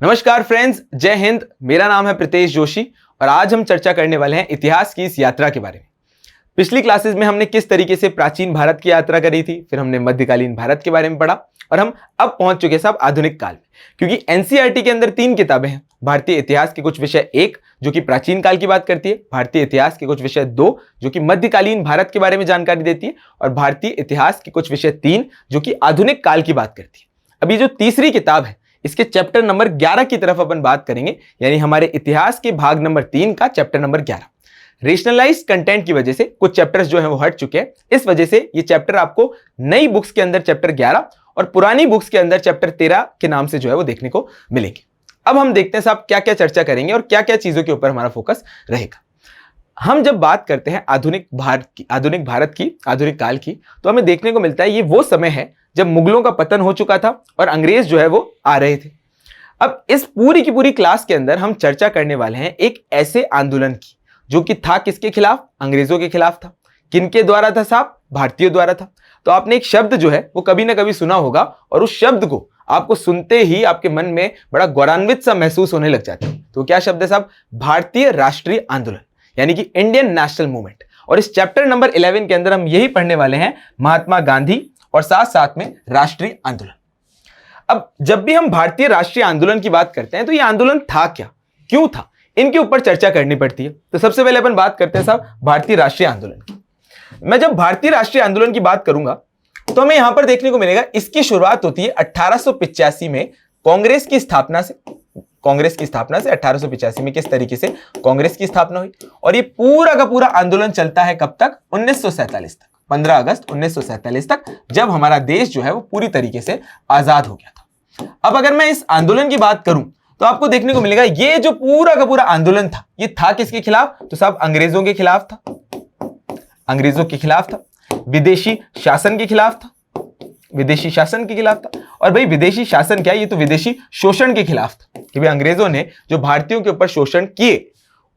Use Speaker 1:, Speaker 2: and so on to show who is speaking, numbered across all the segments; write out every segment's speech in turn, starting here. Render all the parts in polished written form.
Speaker 1: नमस्कार फ्रेंड्स, जय हिंद। मेरा नाम है प्रीतेश जोशी और आज हम चर्चा करने वाले हैं इतिहास की इस यात्रा के बारे में। पिछली क्लासेस में हमने किस तरीके से प्राचीन भारत की यात्रा करी थी, फिर हमने मध्यकालीन भारत के बारे में पढ़ा और हम अब पहुंच चुके साहब आधुनिक काल में। क्योंकि एनसीईआरटी के अंदर 3 किताबें हैं, भारतीय इतिहास के कुछ विषय 1 जो कि प्राचीन काल की बात करती है, भारतीय इतिहास के कुछ विषय 2 जो कि मध्यकालीन भारत के बारे में जानकारी देती है और भारतीय इतिहास के कुछ विषय 3 जो कि आधुनिक काल की बात करती है। अभी जो तीसरी किताब है इसके चैप्टर नंबर 11 की तरफ अपन बात करेंगे, यानी हमारे इतिहास के भाग नंबर 3 का चैप्टर नंबर 11। रेशनलाइज्ड कंटेंट की वजह से कुछ चैप्टर्स जो हैं वो हट चुके हैं, इस वजह से ये चैप्टर आपको नई बुक्स के अंदर चैप्टर 11 और पुरानी बुक्स के अंदर चैप्टर 13 के नाम से जो है वो देखने को मिलेंगे। अब हम देखते हैं साहब क्या क्या चर्चा करेंगे और क्या क्या चीजों के ऊपर हमारा फोकस रहेगा। हम जब बात करते हैं आधुनिक भारत की आधुनिक काल की, तो हमें देखने को मिलता है ये वो समय है जब मुगलों का पतन हो चुका था और अंग्रेज जो है वो आ रहे थे। अब इस पूरी की पूरी क्लास के अंदर हम चर्चा करने वाले हैं एक ऐसे आंदोलन की जो कि था किसके खिलाफ? अंग्रेजों के खिलाफ था। किनके द्वारा था साहब? भारतीयों द्वारा था। तो आपने एक शब्द जो है वो कभी ना कभी सुना होगा और उस शब्द को आपको सुनते ही आपके मन में बड़ा गौरवान्वित सा महसूस होने लग जाता है। तो क्या शब्द है साहब? भारतीय राष्ट्रीय आंदोलन, यानी कि इंडियन नेशनल मूवमेंट। और इस चैप्टर नंबर 11 के अंदर हम यही पढ़ने वाले हैं, महात्मा गांधी और साथ साथ में राष्ट्रीय आंदोलन। अब जब भी हम भारतीय राष्ट्रीय आंदोलन की बात करते हैं तो यह आंदोलन था क्या, क्यों था, इनके ऊपर चर्चा करनी पड़ती है। तो सबसे पहले अपन बात करते हैं साहब भारतीय राष्ट्रीय आंदोलन की। मैं जब भारतीय राष्ट्रीय आंदोलन की बात करूंगा तो हमें यहां पर देखने को मिलेगा इसकी शुरुआत होती है 1885 में कांग्रेस की स्थापना से। 1885 में किस तरीके से कांग्रेस की स्थापना हुई और ये पूरा का पूरा आंदोलन चलता है कब तक? 1947 तक, 15 अगस्त 1947 तक, जब हमारा देश जो है वो पूरी तरीके से आजाद हो गया था। अब अगर मैं इस आंदोलन की बात करूं तो आपको देखने को मिलेगा ये जो पूरा का पूरा आंदोलन था ये था किसके खिलाफ? तो साहब अंग्रेजों के खिलाफ था। अंग्रेजों के खिलाफ था, विदेशी शासन के खिलाफ था, विदेशी शासन के खिलाफ था। और भाई विदेशी शासन क्या, ये तो विदेशी शोषण के खिलाफ था कि भाई अंग्रेजों ने जो भारतीयों के ऊपर शोषण किए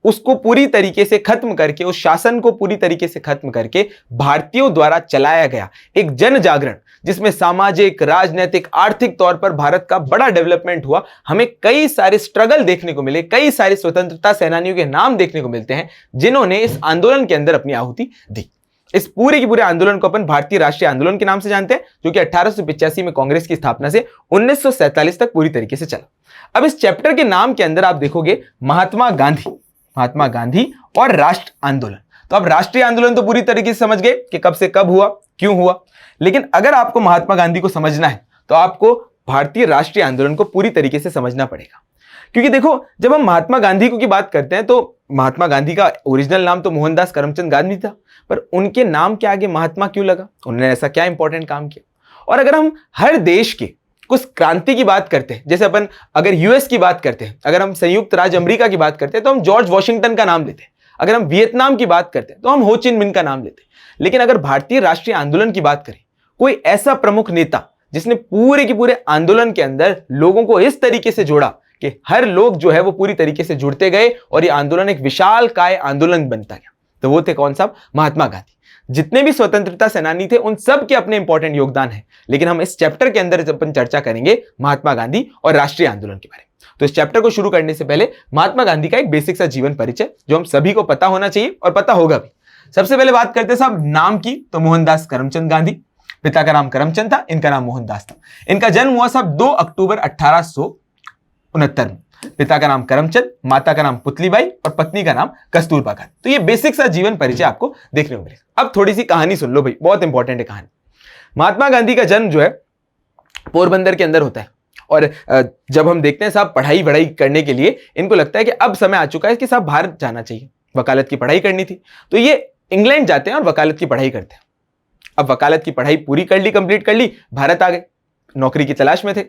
Speaker 1: उसको पूरी तरीके से खत्म करके, उस शासन को पूरी तरीके से खत्म करके भारतीयों द्वारा चलाया गया एक जन जागरण जिसमें सामाजिक, राजनीतिक, आर्थिक तौर पर भारत का बड़ा डेवलपमेंट हुआ। हमें कई सारे स्ट्रगल देखने को मिले, कई सारे स्वतंत्रता सेनानियों के नाम देखने को मिलते हैं जिन्होंने इस आंदोलन के अंदर अपनी आहुति दी। इस पूरे के पूरे आंदोलन को अपन भारतीय राष्ट्रीय आंदोलन के नाम से जानते हैं, जो कि 1885 में कांग्रेस की स्थापना से 1947 तक पूरी तरीके से चला। अब इस चैप्टर के नाम के अंदर आप देखोगे महात्मा गांधी और राष्ट्र आंदोलन। तो अब राष्ट्रीय आंदोलन तो पूरी तरीके से समझ गए कि कब से कब हुआ, क्यों हुआ, लेकिन अगर आपको महात्मा गांधी को समझना है तो आपको भारतीय राष्ट्रीय आंदोलन को पूरी तरीके से समझना पड़ेगा। क्योंकि देखो, जब हम महात्मा गांधी को की बात करते हैं तो महात्मा गांधी का ओरिजिनल नाम तो मोहनदास करमचंद गांधी था, पर उनके नाम के आगे महात्मा क्यों लगा? उन्होंने ऐसा क्या इंपॉर्टेंट काम किया? और अगर हम हर देश के कुछ क्रांति की बात करते हैं, जैसे अपन अगर यूएस की बात करते हैं, अगर हम संयुक्त राज्य अमेरिका की बात करते हैं तो हम जॉर्ज वॉशिंगटन का नाम लेते हैं। अगर हम वियतनाम की बात करते हैं तो हम हो चिन मिन का नाम लेते हैं। लेकिन अगर भारतीय राष्ट्रीय आंदोलन की बात करें, कोई ऐसा प्रमुख नेता जिसने पूरे के पूरे आंदोलन के अंदर लोगों को इस तरीके से जोड़ा कि हर लोग जो है वो पूरी तरीके से जुड़ते गए और ये आंदोलन एक विशाल काय आंदोलन बनता गया, तो वो थे कौन साहब? महात्मा गांधी। जितने भी स्वतंत्रता सेनानी थे उन सब के अपने इंपॉर्टेंट योगदान है, लेकिन हम इस चैप्टर के अंदर अपन चर्चा करेंगे महात्मा गांधी और राष्ट्रीय आंदोलन के बारे में। तो इस चैप्टर को शुरू करने से पहले महात्मा गांधी का एक बेसिक सा जीवन परिचय जो हम सभी को पता होना चाहिए और पता होगा भी। सबसे पहले बात करते हैं साहब नाम की, तो मोहनदास करमचंद गांधी, पिता का नाम करमचंद था, इनका नाम मोहनदास था। इनका जन्म हुआ साहब 2 अक्टूबर 1869 में। पिता का नाम करमचंद, माता का नाम पुतलीबाई और पत्नी का नाम कस्तूरबा गांधी। तो ये बेसिक सा जीवन परिचय आपको देखने को मिलेगा। अब थोड़ी सी कहानी सुन लो भाई, बहुत इंपॉर्टेंट है कहानी। महात्मा गांधी का जन्म जो है पोरबंदर के अंदर होता है और जब हम देखते हैं साहब पढ़ाई करने के लिए इनको लगता है कि अब समय आ चुका है कि साहब भारत जाना चाहिए, वकालत की पढ़ाई करनी थी, तो ये इंग्लैंड जाते हैं और वकालत की पढ़ाई करते हैं। अब वकालत की पढ़ाई पूरी कर ली, कंप्लीट कर ली, भारत आ गए, नौकरी की तलाश में थे,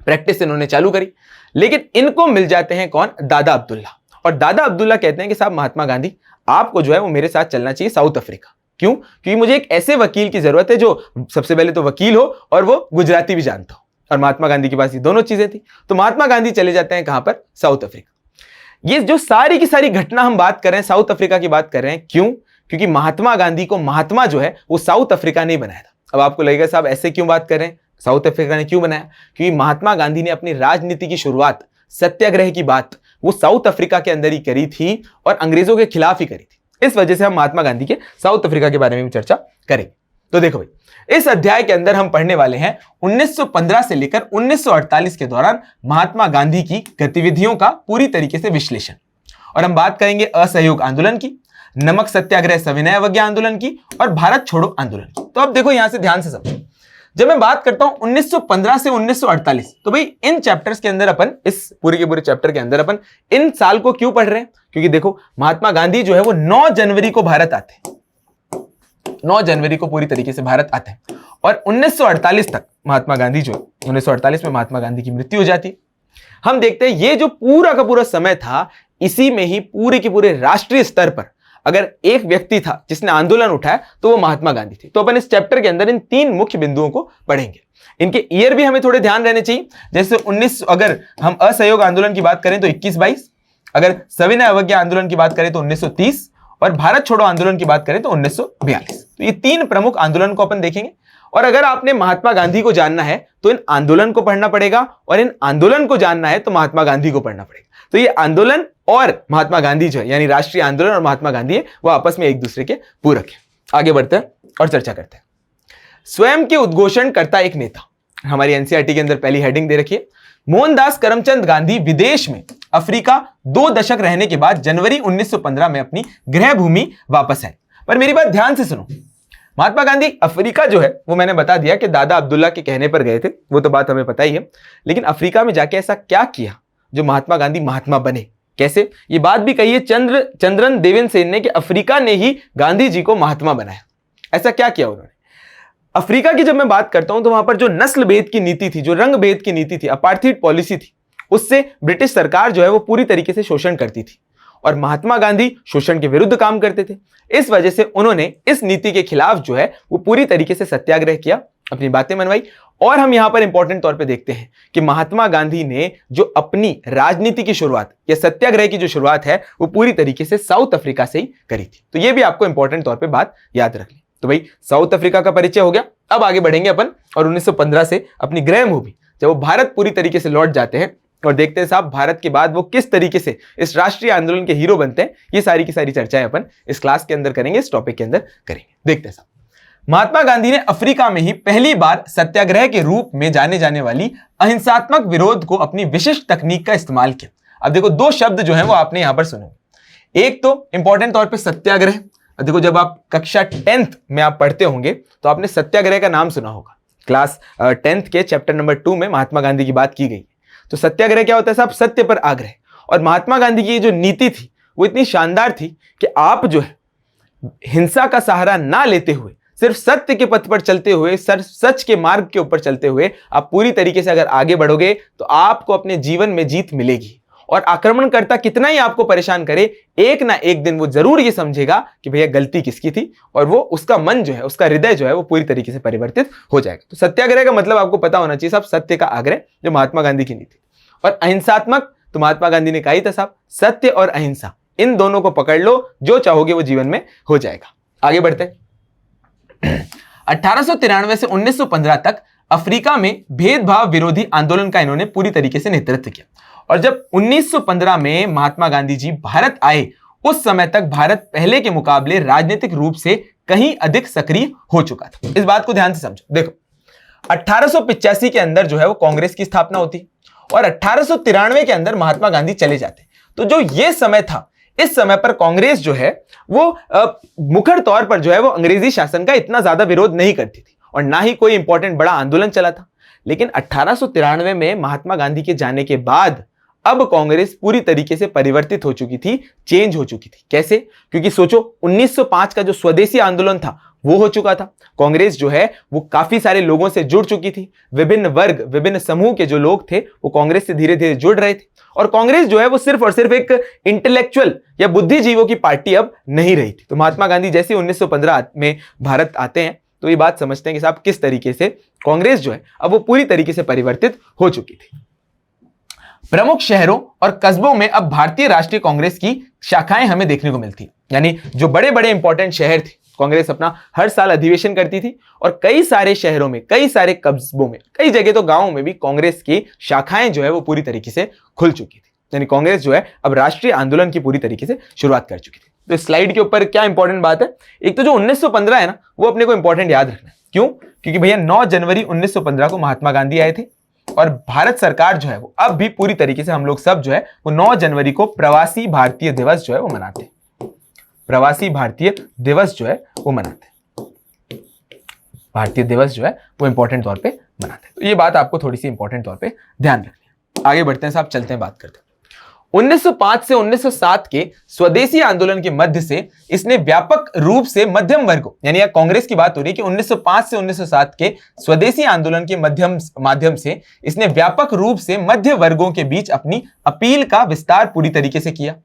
Speaker 1: प्रैक्टिस इन्होंने चालू करी। लेकिन इनको मिल जाते हैं कौन? दादा अब्दुल्ला। और दादा अब्दुल्ला कहते हैं कि साहब महात्मा गांधी आपको जो है वो मेरे साथ चलना चाहिए साउथ अफ्रीका। क्यों? क्योंकि मुझे एक ऐसे वकील की जरूरत है जो सबसे पहले तो वकील हो और वो गुजराती भी जानता हो, और महात्मा गांधी के पास ये दोनों चीजें थी। तो महात्मा गांधी चले जाते हैं कहां पर? South Africa. ये जो सारी की सारी घटना हम बात कर रहे हैं साउथ अफ्रीका की बात कर रहे हैं, क्यों? क्योंकि महात्मा गांधी को महात्मा जो है वो साउथ अफ्रीका ने बनाया था। अब आपको लगेगा साहब ऐसे क्यों बात कर रहे हैं? साउथ अफ्रीका ने क्यों बनाया? क्योंकि महात्मा गांधी ने अपनी राजनीति की शुरुआत, सत्याग्रह की बात, वो साउथ अफ्रीका के अंदर ही करी थी और अंग्रेजों के खिलाफ ही करी थी। इस वजह से हम महात्मा गांधी के साउथ अफ्रीका के बारे में भी चर्चा करेंगे। तो देखो भाई, इस अध्याय के अंदर हम पढ़ने वाले हैं 1915 से लेकर 1948 के दौरान महात्मा गांधी की गतिविधियों का पूरी तरीके से विश्लेषण, और हम बात करेंगे असहयोग आंदोलन की, नमक सत्याग्रह सविनय अवज्ञा आंदोलन की और भारत छोड़ो आंदोलन की। तो अब देखो यहां से ध्यान से समझो, जब मैं बात करता हूं 1915 से 1948, तो भाई इन चैप्टर्स के अंदर अपन, इस पूरे के पूरे चैप्टर के अंदर अपन इन साल को क्यों पढ़ रहे हैं? क्योंकि देखो महात्मा गांधी जो है वो 9 जनवरी को भारत आते हैं, 9 जनवरी को पूरी तरीके से भारत आते हैं, और 1948 तक महात्मा गांधी जो, 1948 में महात्मा गांधी की मृत्यु हो जाती है। हम देखते हैं ये जो पूरा का पूरा समय था, इसी में ही पूरे के पूरे राष्ट्रीय स्तर पर अगर एक व्यक्ति था जिसने आंदोलन उठाया तो वो महात्मा गांधी थे। तो अपन इस चैप्टर के अंदर इन 3 मुख्य बिंदुओं को पढ़ेंगे। इनके ईयर भी हमें थोड़े ध्यान रहने चाहिए, जैसे 19, अगर हम असहयोग आंदोलन की बात करें तो 21-22, अगर सविनय अवज्ञा आंदोलन की बात करें तो 1930, और भारत छोड़ो आंदोलन की बात करें तो 1942। तो ये 3 प्रमुख आंदोलन को अपन देखेंगे। और अगर आपने महात्मा गांधी को जानना है तो इन आंदोलन को पढ़ना पड़ेगा, और इन आंदोलन को जानना है तो महात्मा गांधी को पढ़ना पड़ेगा। तो ये आंदोलन और महात्मा गांधी जो है, यानी राष्ट्रीय आंदोलन और महात्मा गांधी है, वो आपस में एक दूसरे के पूरक है। आगे बढ़ते हैं और चर्चा करते हैं। स्वयं के उद्घोषण करता एक नेता, हमारी एनसीईआरटी के अंदर पहली हेडिंग दे रखी है। मोहनदास करमचंद गांधी विदेश में अफ्रीका 2 दशक रहने के बाद जनवरी 1915 में अपनी गृह भूमि वापस आए। पर मेरी बात ध्यान से सुनो, महात्मा गांधी अफ्रीका जो है वो मैंने बता दिया कि दादा अब्दुल्ला के कहने पर गए थे, वो तो बात हमें पता ही है। लेकिन अफ्रीका में जाके ऐसा क्या किया जो महात्मा गांधी महात्मा बने? कैसे? ये बात भी कही है चंद्रन देवेनसेन ने कि अफ्रीका ने ही गांधी जी को महात्मा बनाया। ऐसा क्या किया उन्होंने? अफ्रीका की जब मैं बात करता हूं तो वहां पर जो नस्ल भेद की नीति थी, जो रंग भेद की नीति थी, अपार्थीड पॉलिसी थी, उससे ब्रिटिश सरकार जो है वो पूरी तरीके से शोषण करती थी, और महात्मा गांधी शोषण के विरुद्ध काम करते थे। इस वजह से उन्होंने इस नीति के खिलाफ जो है वो पूरी तरीके से सत्याग्रह किया, अपनी बातें मनवाई। और हम यहां पर इंपॉर्टेंट तौर पे देखते हैं कि महात्मा गांधी ने जो अपनी राजनीति की शुरुआत या सत्याग्रह की जो शुरुआत है वो पूरी तरीके से साउथ अफ्रीका से ही करी थी। तो ये भी आपको इंपॉर्टेंट तौर पे बात याद रखनी। तो भाई साउथ अफ्रीका का परिचय हो गया। अब आगे बढ़ेंगे अपन, और 1915 से अपनी गृह भूमि, जब वो भारत पूरी तरीके से लौट जाते हैं और देखते हैं साहब भारत के बाद वो किस तरीके से इस राष्ट्रीय आंदोलन के हीरो बनते हैं, ये सारी की सारी चर्चाएं अपन इस क्लास के अंदर करेंगे, इस टॉपिक के अंदर करेंगे। देखते हैं साहब, महात्मा गांधी ने अफ्रीका में ही पहली बार सत्याग्रह के रूप में जाने जाने वाली अहिंसात्मक विरोध को अपनी विशिष्ट तकनीक का इस्तेमाल किया। अब देखो 2 शब्द जो है वो आपने यहां पर सुने। एक तो इंपॉर्टेंट तौर पे सत्याग्रह। देखो जब आप कक्षा 10th में आप पढ़ते होंगे तो आपने सत्याग्रह का नाम सुना होगा। क्लास 10th के चैप्टर नंबर 2 में महात्मा गांधी की बात की गई। तो सत्याग्रह क्या होता है साहब? सत्य पर आग्रह। और महात्मा गांधी की जो नीति थी वो इतनी शानदार थी कि आप जो है हिंसा का सहारा ना लेते हुए, सिर्फ सत्य के पथ पर चलते हुए, सच के मार्ग के ऊपर चलते हुए आप पूरी तरीके से अगर आगे बढ़ोगे तो आपको अपने जीवन में जीत मिलेगी। और आक्रमणकर्ता कितना ही आपको परेशान करे, एक ना एक दिन वो जरूर ये समझेगा कि भैया गलती किसकी थी, और वो उसका मन जो है, उसका हृदय जो है वो पूरी तरीके से परिवर्तित हो जाएगा। तो सत्याग्रह का मतलब आपको पता होना चाहिए साहब, सत्य का आग्रह, जो महात्मा गांधी की नीति। और अहिंसात्मक, तो महात्मा गांधी ने कहा ही था साहब, सत्य और अहिंसा इन दोनों को पकड़ लो, जो चाहोगे वो जीवन में हो जाएगा। आगे बढ़ते हैं। 1893 से 1915 तक अफ्रीका में भेदभाव विरोधी आंदोलन का इन्होंने पूरी तरीके से नेतृत्व किया। और जब 1915 में महात्मा गांधी जी भारत आए, उस समय तक भारत पहले के मुकाबले राजनीतिक रूप से कहीं अधिक सक्रिय हो चुका था। इस बात को ध्यान से समझो। देखो 1885 के अंदर जो है वो कांग्रेस की स्थापना होती, और 1893 के अंदर महात्मा गांधी चले जाते। तो जो ये समय था, इस समय पर कांग्रेस जो है वो मुखर तौर पर जो है वो अंग्रेजी शासन का इतना ज्यादा विरोध नहीं करती थी, और ना ही कोई इंपॉर्टेंट बड़ा आंदोलन चला था। लेकिन 1893 में महात्मा गांधी के जाने के बाद अब कांग्रेस पूरी तरीके से परिवर्तित हो चुकी थी, चेंज हो चुकी थी। कैसे? क्योंकि सोचो 1905 का जो स्वदेशी आंदोलन था वो हो चुका था। कांग्रेस जो है वो काफी सारे लोगों से जुड़ चुकी थी। विभिन्न वर्ग, विभिन्न समूह के जो लोग थे वो कांग्रेस से धीरे धीरे जुड़ रहे थे। और कांग्रेस जो है वो सिर्फ और सिर्फ एक इंटेलेक्चुअल या बुद्धिजीवियों की पार्टी अब नहीं रही थी। तो महात्मा गांधी जैसे 1915 में भारत आते हैं तो ये बात समझते हैं कि साहब किस तरीके से कांग्रेस जो है अब वो पूरी तरीके से परिवर्तित हो चुकी थी। प्रमुख शहरों और कस्बों में अब भारतीय राष्ट्रीय कांग्रेस की शाखाएं हमें देखने को मिलती, यानी जो बड़े बड़े इंपॉर्टेंट शहर थे कांग्रेस अपना हर साल अधिवेशन करती थी और कई सारे शहरों में, कई सारे कस्बों में, कई जगह तो गांवों में भी कांग्रेस की शाखाएं जो है वो पूरी तरीके से खुल चुकी थी। यानी कांग्रेस जो है अब राष्ट्रीय आंदोलन की पूरी तरीके से शुरुआत कर चुकी थी। तो स्लाइड के ऊपर क्या इंपॉर्टेंट बात है, एक तो जो 1915 है ना, वो अपने को इंपॉर्टेंट याद रखना है। क्यों? क्योंकि भैया 9 जनवरी 1915 को महात्मा गांधी आए थे और भारत सरकार जो है वो अब भी पूरी तरीके से हम लोग सब जो है वो 9 जनवरी को प्रवासी भारतीय दिवस जो है वो मनाते हैं। प्रवासी भारतीय दिवस जो है वो मनाते हैं, भारतीय दिवस जो है वो इंपॉर्टेंट तौर पे मनाते हैं। तो ये बात आपको थोड़ी सी इंपॉर्टेंट तौर पे ध्यान रखनी है। आगे बढ़ते हैं साहब, चलते हैं, बात करते हैं। 1905 से 1907 के स्वदेशी आंदोलन के मध्य से इसने व्यापक रूप से मध्यम वर्गों, यानी कांग्रेस की बात हो रही है कि 1905 से 1907 के स्वदेशी आंदोलन के माध्यम से इसने व्यापक रूप से मध्य वर्गों के बीच अपनी अपील का विस्तार पूरी तरीके से किया।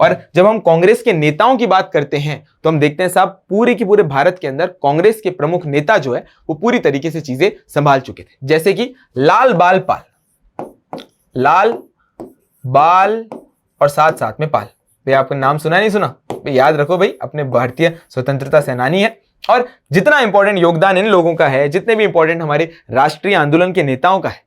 Speaker 1: और जब हम कांग्रेस के नेताओं की बात करते हैं तो हम देखते हैं साहब पूरे के पूरे भारत के अंदर कांग्रेस के प्रमुख नेता जो है वो पूरी तरीके से चीजें संभाल चुके थे, जैसे कि लाल बाल पाल, लाल बाल और साथ साथ में पाल। भाई आपको नाम सुना नहीं सुना? भाई याद रखो भाई, अपने भारतीय स्वतंत्रता सेनानी है और जितना इंपॉर्टेंट योगदान इन लोगों का है, जितने भी इंपॉर्टेंट हमारे राष्ट्रीय आंदोलन के नेताओं का है,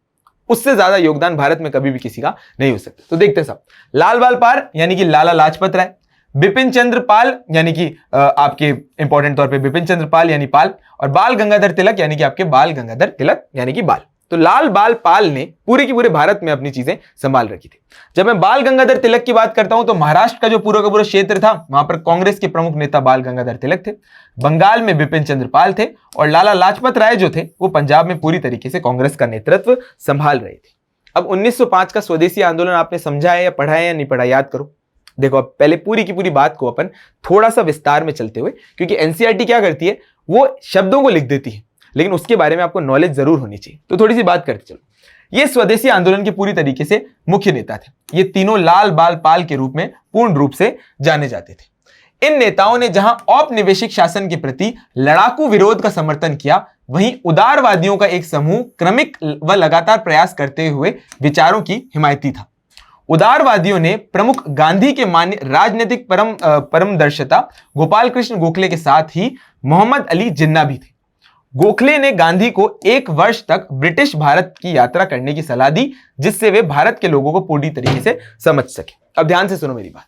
Speaker 1: उससे ज्यादा योगदान भारत में कभी भी किसी का नहीं हो सकता। तो देखते हैं साहब, लाल बाल पाल यानी कि लाला लाजपत राय, बिपिन चंद्र पाल यानी कि आपके इंपॉर्टेंट तौर पे बिपिन चंद्र पाल यानी पाल, और बाल गंगाधर तिलक यानी कि आपके बाल गंगाधर तिलक यानी कि बाल। तो लाल बाल पाल ने पूरे की पूरे भारत में अपनी चीजें संभाल रखी थी। जब मैं बाल गंगाधर तिलक की बात करता हूं तो महाराष्ट्र का जो पूरा का पूरा क्षेत्र था वहां पर कांग्रेस के प्रमुख नेता बाल गंगाधर तिलक थे, बंगाल में बिपिन चंद्र पाल थे और लाला लाजपत राय जो थे वो पंजाब में पूरी तरीके से कांग्रेस का नेतृत्व संभाल रहे थे। अब 1905 का स्वदेशी आंदोलन आपने समझा है या पढ़ा है या नहीं पढ़ा, याद करो। देखो अब पहले पूरी की पूरी बात को अपन थोड़ा सा विस्तार में चलते हुए, क्योंकि एनसीईआरटी क्या करती है, वो शब्दों को लिख देती है लेकिन उसके बारे में आपको नॉलेज जरूर होनी चाहिए। तो थोड़ी सी बात करते चलो। ये स्वदेशी आंदोलन के पूरी तरीके से मुख्य नेता थे। ये तीनों लाल बाल पाल के रूप में पूर्ण रूप से जाने जाते थे। इन नेताओं ने जहां औपनिवेशिक शासन के प्रति लड़ाकू विरोध का समर्थन किया, वहीं उदारवादियों का एक समूह क्रमिक व लगातार प्रयास करते हुए विचारों की हिमायती था। उदारवादियों ने प्रमुख गांधी के मान्य राजनीतिक परमदर्शिता गोपाल कृष्ण गोखले के साथ ही मोहम्मद अली जिन्ना भी थे। गोखले ने गांधी को 1 वर्ष तक ब्रिटिश भारत की यात्रा करने की सलाह दी, जिससे वे भारत के लोगों को पूरी तरीके से समझ सके। अब ध्यान से सुनो मेरी बात।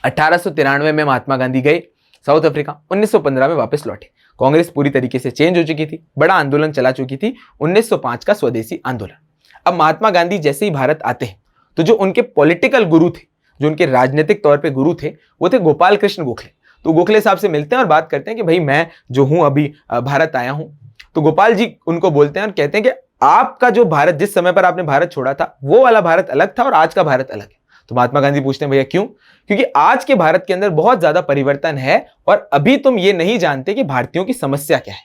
Speaker 1: 1893 में महात्मा गांधी गए साउथ अफ्रीका, 1915 में वापस लौटे। कांग्रेस पूरी तरीके से चेंज हो चुकी थी, बड़ा आंदोलन चला चुकी थी, 1905 का स्वदेशी आंदोलन। अब महात्मा गांधी जैसे ही भारत आते हैं तो जो उनके पॉलिटिकल गुरु थे, जो उनके राजनीतिक तौर पे गुरु थे, वो थे गोपाल कृष्ण गोखले। तो गोखले साहब से मिलते हैं और बात करते हैं कि भाई मैं जो हूं अभी भारत आया हूं। तो गोपाल जी उनको बोलते हैं और कहते हैं कि आपका जो भारत, जिस समय पर आपने भारत छोड़ा था वो वाला भारत अलग था और आज का भारत अलग है। तो महात्मा गांधी पूछते हैं भैया क्यों? क्योंकि आज के भारत के अंदर बहुत ज्यादा परिवर्तन है और अभी तुम ये नहीं जानते कि भारतीयों की समस्या क्या है।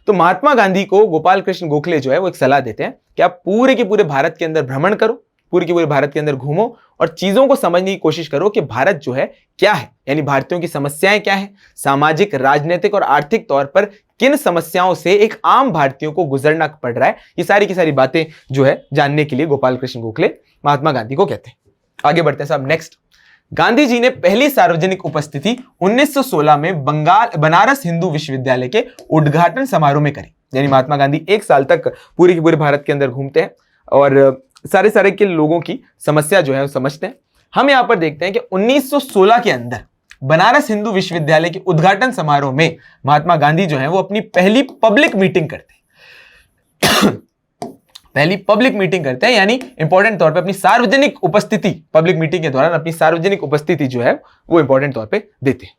Speaker 1: तो महात्मा गांधी को गोपाल कृष्ण गोखले जो है वो एक सलाह देते हैं कि आप पूरे के पूरे भारत के अंदर भ्रमण करो, पूरे के पूरे भारत के अंदर घूमो और चीजों को समझने की कोशिश करो कि भारत जो है क्या है, यानी भारतीयों की समस्याएं क्या है, सामाजिक, राजनीतिक और आर्थिक तौर पर किन समस्याओं से एक आम भारतीयों को गुजरना पड़ रहा है। ये सारी की सारी बातें जो है जानने के लिए गोपाल कृष्ण गोखले महात्मा गांधी को कहते हैं। आगे बढ़ते हैं साहब। नेक्स्ट, गांधी जी ने पहली सार्वजनिक उपस्थिति 1916 में बनारस हिंदू विश्वविद्यालय के उद्घाटन समारोह में करी। यानी महात्मा गांधी 1 साल तक पूरे के पूरे भारत के अंदर घूमते हैं और सारे के लोगों की समस्या जो है वो समझते हैं। हम यहां पर देखते हैं कि 1916 के अंदर बनारस हिंदू विश्वविद्यालय के उद्घाटन समारोह में महात्मा गांधी जो है वो अपनी पहली पब्लिक मीटिंग करते हैं। पहली पब्लिक मीटिंग करते हैं, यानी इंपॉर्टेंट तौर पे अपनी सार्वजनिक उपस्थिति, पब्लिक मीटिंग के दौरान अपनी सार्वजनिक उपस्थिति जो है वो इंपॉर्टेंट तौर पे देते हैं।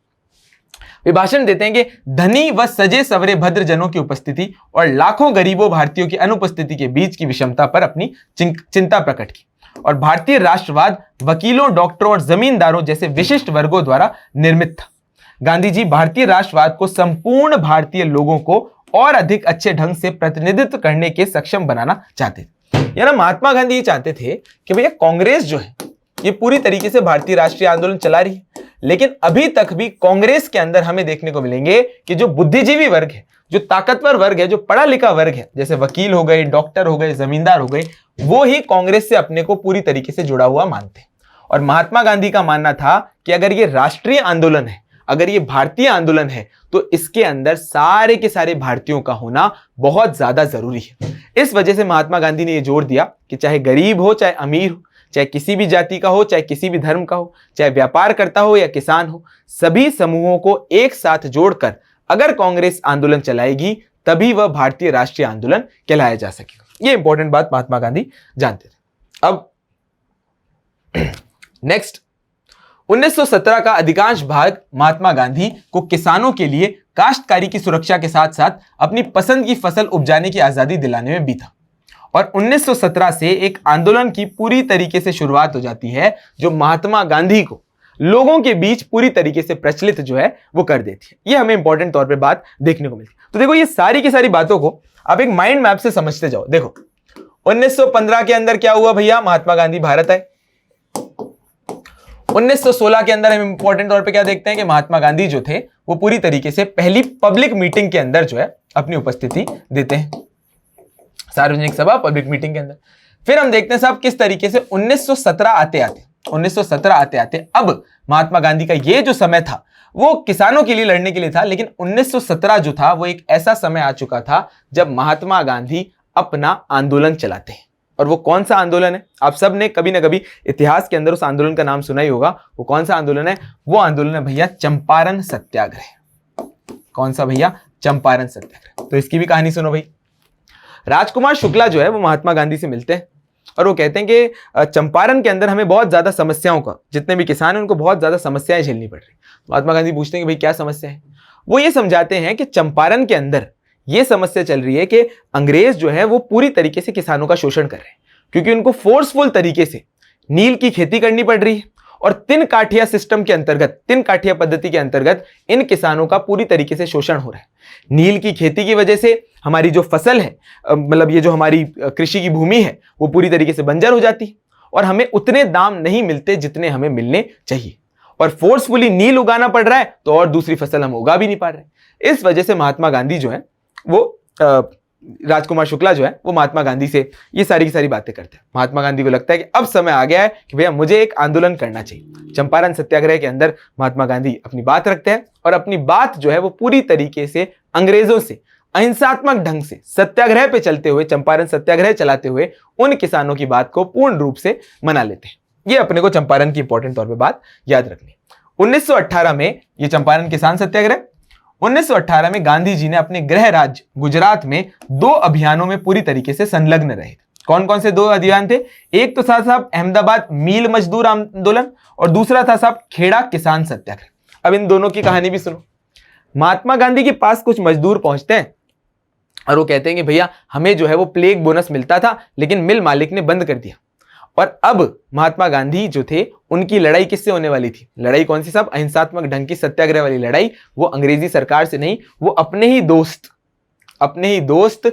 Speaker 1: वे भाषण देते हैं कि धनी व सजे सवरे भद्र जनों की उपस्थिति और लाखों गरीबों भारतीयों की अनुपस्थिति के बीच की विषमता पर अपनी चिंता प्रकट की और भारतीय राष्ट्रवाद वकीलों, डॉक्टरों और जमींदारों जैसे विशिष्ट वर्गों द्वारा निर्मित था। गांधी जी भारतीय राष्ट्रवाद को संपूर्ण भारतीय लोगों को और अधिक अच्छे ढंग से प्रतिनिधित्व करने के सक्षम बनाना चाहते थे। यानी महात्मा गांधी ये चाहते थे कि भैया कांग्रेस जो है ये पूरी तरीके से भारतीय राष्ट्रीय आंदोलन चला रही है, लेकिन अभी तक भी कांग्रेस के अंदर हमें देखने को मिलेंगे कि जो बुद्धिजीवी वर्ग है, जो ताकतवर वर्ग है, जो पढ़ा लिखा वर्ग है, जैसे वकील हो गए, डॉक्टर हो गए, जमींदार हो गए, वो ही कांग्रेस से अपने को पूरी तरीके से जुड़ा हुआ मानते हैं। और महात्मा गांधी का मानना था कि अगर ये राष्ट्रीय आंदोलन है, अगर ये भारतीय आंदोलन है तो इसके अंदर सारे के सारे भारतीयों का होना बहुत ज्यादा जरूरी है। इस वजह से महात्मा गांधी ने यह जोर दिया कि चाहे गरीब हो, चाहे अमीर हो, चाहे किसी भी जाति का हो, चाहे किसी भी धर्म का हो, चाहे व्यापार करता हो या किसान हो, सभी समूहों को एक साथ जोड़कर अगर कांग्रेस आंदोलन चलाएगी तभी वह भारतीय राष्ट्रीय आंदोलन कहलाया जा सकेगा। यह इंपॉर्टेंट बात महात्मा गांधी जानते थे। अब नेक्स्ट, 1917 का अधिकांश भाग महात्मा गांधी को किसानों के लिए काश्तकारी की सुरक्षा के साथ साथ अपनी पसंद की फसल उपजाने की आजादी दिलाने में बीता और 1917 से एक आंदोलन की पूरी तरीके से शुरुआत हो जाती है जो महात्मा गांधी को लोगों के बीच पूरी तरीके से प्रचलित जो है वो कर देती है। ये हमें इंपॉर्टेंट तौर पे बात देखने को मिलती है। तो देखो, ये सारी की सारी बातों को आप एक माइंड मैप से समझते जाओ। देखो, 1915 के अंदर क्या हुआ भैया, महात्मा गांधी भारत आए। 1916 के अंदर हम इंपॉर्टेंट तौर पे क्या देखते हैं कि महात्मा गांधी जो थे वो पूरी तरीके से पहली पब्लिक मीटिंग के अंदर जो है अपनी उपस्थिति देते हैं, सार्वजनिक सभा पब्लिक मीटिंग के अंदर। फिर हम देखते हैं साहब किस तरीके से 1917 आते आते अब महात्मा गांधी का ये जो समय था वो किसानों के लिए लड़ने के लिए था, लेकिन 1917 जो था वो एक ऐसा समय आ चुका था जब महात्मा गांधी अपना आंदोलन चलाते हैं। और वो कौन सा आंदोलन है, आप सब ने कभी ना कभी इतिहास के अंदर उस आंदोलन का नाम सुना ही होगा। वो कौन सा आंदोलन है, वो आंदोलन है भैया चंपारण सत्याग्रह। कौन सा भैया, चंपारण सत्याग्रह। तो इसकी भी कहानी सुनो भाई। राजकुमार शुक्ला जो है वो महात्मा गांधी से मिलते हैं और वो कहते हैं कि चंपारण के अंदर हमें बहुत ज्यादा समस्याओं का, जितने भी किसान हैं उनको बहुत ज्यादा समस्याएं झेलनी पड़ रही। महात्मा गांधी पूछते हैं कि भाई क्या समस्या है। वो ये समझाते हैं कि चंपारण के अंदर ये समस्या चल रही है कि अंग्रेज जो है वो पूरी तरीके से किसानों का शोषण कर रहे हैं, क्योंकि उनको फोर्सफुल तरीके से नील की खेती करनी पड़ रही है और तीन काठिया सिस्टम के अंतर्गत, तीन काठिया पद्धति के अंतर्गत इन किसानों का पूरी तरीके से शोषण हो रहा है। नील की खेती की वजह से हमारी जो फसल है, मतलब ये जो हमारी कृषि की भूमि है वो पूरी तरीके से बंजर हो जाती है और हमें उतने दाम नहीं मिलते जितने हमें मिलने चाहिए, और फोर्सफुली नील उगाना पड़ रहा है तो और दूसरी फसल हम उगा भी नहीं पा रहे। इस वजह से महात्मा गांधी जो है वो राजकुमार शुक्ला जो है वो महात्मा गांधी से ये सारी की सारी बातें करते हैं। महात्मा गांधी को लगता है कि अब समय आ गया है कि भैया मुझे एक आंदोलन करना चाहिए। चंपारण सत्याग्रह के अंदर महात्मा गांधी अपनी बात रखते हैं और अपनी बात जो है वो पूरी तरीके से अंग्रेजों से अहिंसात्मक ढंग से सत्याग्रह पे चलते हुए, चंपारण सत्याग्रह चलाते हुए उन किसानों की बात को पूर्ण रूप से मना लेते हैं। ये अपने को चंपारण की इंपॉर्टेंट तौर पर बात याद रखनी। 1918 में ये चंपारण किसान सत्याग्रह, 1918 में गांधी जी ने अपने गृह राज्य गुजरात में 2 अभियानों में पूरी तरीके से संलग्न रहे। कौन कौन से 2 अभियान थे, एक तो था साहब अहमदाबाद मील मजदूर आंदोलन और दूसरा था साहब खेड़ा किसान सत्याग्रह। अब इन दोनों की कहानी भी सुनो। महात्मा गांधी के पास कुछ मजदूर पहुंचते हैं और वो कहते हैं कि भैया हमें जो है वो प्लेग बोनस मिलता था लेकिन मिल मालिक ने बंद कर दिया। और अब महात्मा गांधी जो थे उनकी लड़ाई किससे होने वाली थी, लड़ाई कौन सी साहब, अहिंसात्मक ढंग की सत्याग्रह वाली लड़ाई। वो अंग्रेजी सरकार से नहीं, वो अपने ही दोस्त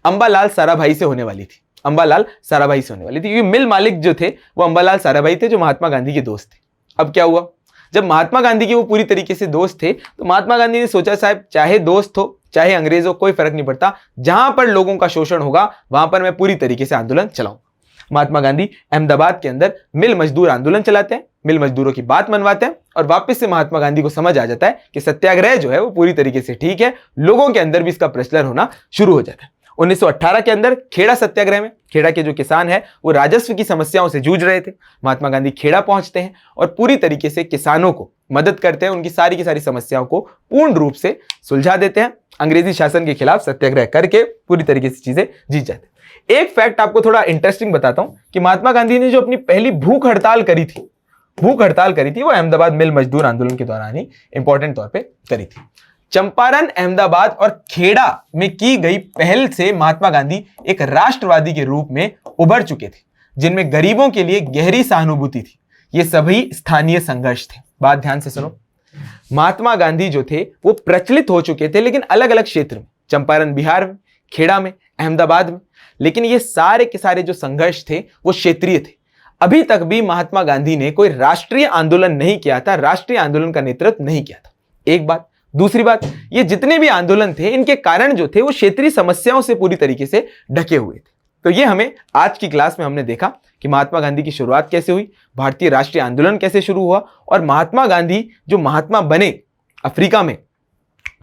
Speaker 1: अंबालाल साराभाई से होने वाली थी। अंबालाल साराभाई से होने वाली थी क्योंकि मिल मालिक जो थे वो अंबालाल साराभाई थे जो महात्मा गांधी के दोस्त थे। अब क्या हुआ, जब महात्मा गांधी के वो पूरी तरीके से दोस्त थे तो महात्मा गांधी ने सोचा साहब चाहे दोस्त हो चाहे अंग्रेज हो कोई फर्क नहीं पड़ता, जहां पर लोगों का शोषण होगा वहां पर मैं पूरी तरीके से आंदोलन चलाऊं। महात्मा गांधी अहमदाबाद के अंदर मिल मजदूर आंदोलन चलाते हैं, मिल मजदूरों की बात मनवाते हैं और वापस से महात्मा गांधी को समझ आ जाता है कि सत्याग्रह जो है वो पूरी तरीके से ठीक है, लोगों के अंदर भी इसका प्रचलन होना शुरू हो जाता है। 1918 के अंदर खेड़ा सत्याग्रह में खेड़ा के जो किसान है वो राजस्व की समस्याओं से जूझ रहे थे। महात्मा गांधी खेड़ा पहुंचते हैं और पूरी तरीके से किसानों को मदद करते हैं, उनकी सारी की सारी समस्याओं को पूर्ण रूप से सुलझा देते हैं। अंग्रेजी शासन के खिलाफ सत्याग्रह करके पूरी तरीके से चीजें जीत जाते हैं। एक फैक्ट आपको थोड़ा इंटरेस्टिंग बताता हूं कि महात्मा गांधी ने जो अपनी पहली भूख हड़ताल करी थी वो अहमदाबाद मिल मजदूर आंदोलन के दौरान ही इंपॉर्टेंट तौर पे करी थी। चंपारण, अहमदाबाद और खेड़ा में की गई पहल से महात्मा गांधी एक राष्ट्रवादी के रूप में उभर चुके थे, जिनमें गरीबों के लिए गहरी सहानुभूति थी। ये सभी स्थानीय संघर्ष थे। बात ध्यान से सुनो, महात्मा गांधी जो थे वो प्रचलित हो चुके थे लेकिन अलग अलग क्षेत्र में, चंपारण बिहार में, खेड़ा में, अहमदाबाद में, लेकिन ये सारे के सारे जो संघर्ष थे वो क्षेत्रीय थे। अभी तक भी महात्मा गांधी ने कोई राष्ट्रीय आंदोलन नहीं किया था, राष्ट्रीय आंदोलन का नेतृत्व नहीं किया था। एक बात। दूसरी बात, ये जितने भी आंदोलन थे इनके कारण जो थे वो क्षेत्रीय समस्याओं से पूरी तरीके से ढके हुए थे। तो ये हमें आज की क्लास में हमने देखा कि महात्मा गांधी की शुरुआत कैसे हुई, भारतीय राष्ट्रीय आंदोलन कैसे शुरू हुआ, और महात्मा गांधी जो महात्मा बने अफ्रीका में,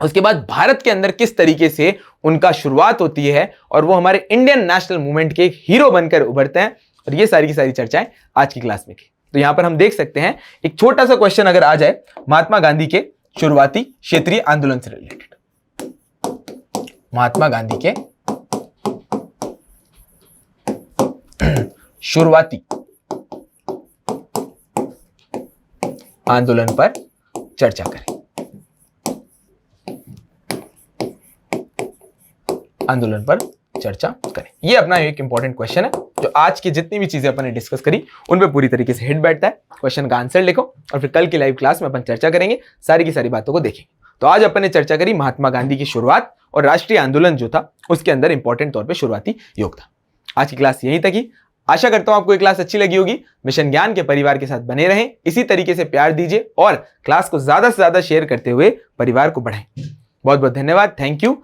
Speaker 1: उसके बाद भारत के अंदर किस तरीके से उनका शुरुआत होती है और वो हमारे इंडियन नेशनल मूवमेंट के हीरो बनकर उभरते हैं। और ये सारी की सारी चर्चाएं आज की क्लास में की। तो यहां पर हम देख सकते हैं एक छोटा सा क्वेश्चन अगर आ जाए महात्मा गांधी के शुरुआती क्षेत्रीय आंदोलन से रिलेटेड, महात्मा गांधी के शुरुआती आंदोलन पर चर्चा करें। आंदोलन पर चर्चा करें, यह अपना एक इंपॉर्टेंट क्वेश्चन है जो आज की जितनी भी चीजें अपन ने डिस्कस करी उन पे पूरी तरीके से हिट बैठता है। क्वेश्चन का आंसर लिखो और फिर कल की लाइव क्लास में अपन चर्चा करेंगे, सारी की सारी बातों को देखेंगे। तो आज अपन ने चर्चा करी महात्मा गांधी की शुरुआत और राष्ट्रीय आंदोलन जो था उसके अंदर इंपॉर्टेंट तौर पर शुरुआती योगदान। आज की क्लास यहीं तक ही। आशा करता हूं आपको ये क्लास अच्छी लगी होगी। मिशन ज्ञान के परिवार के साथ बने रहें, इसी तरीके से प्यार दीजिए और क्लास को ज्यादा से ज्यादा शेयर करते हुए परिवार को बढ़ाएं। बहुत बहुत धन्यवाद, थैंक यू।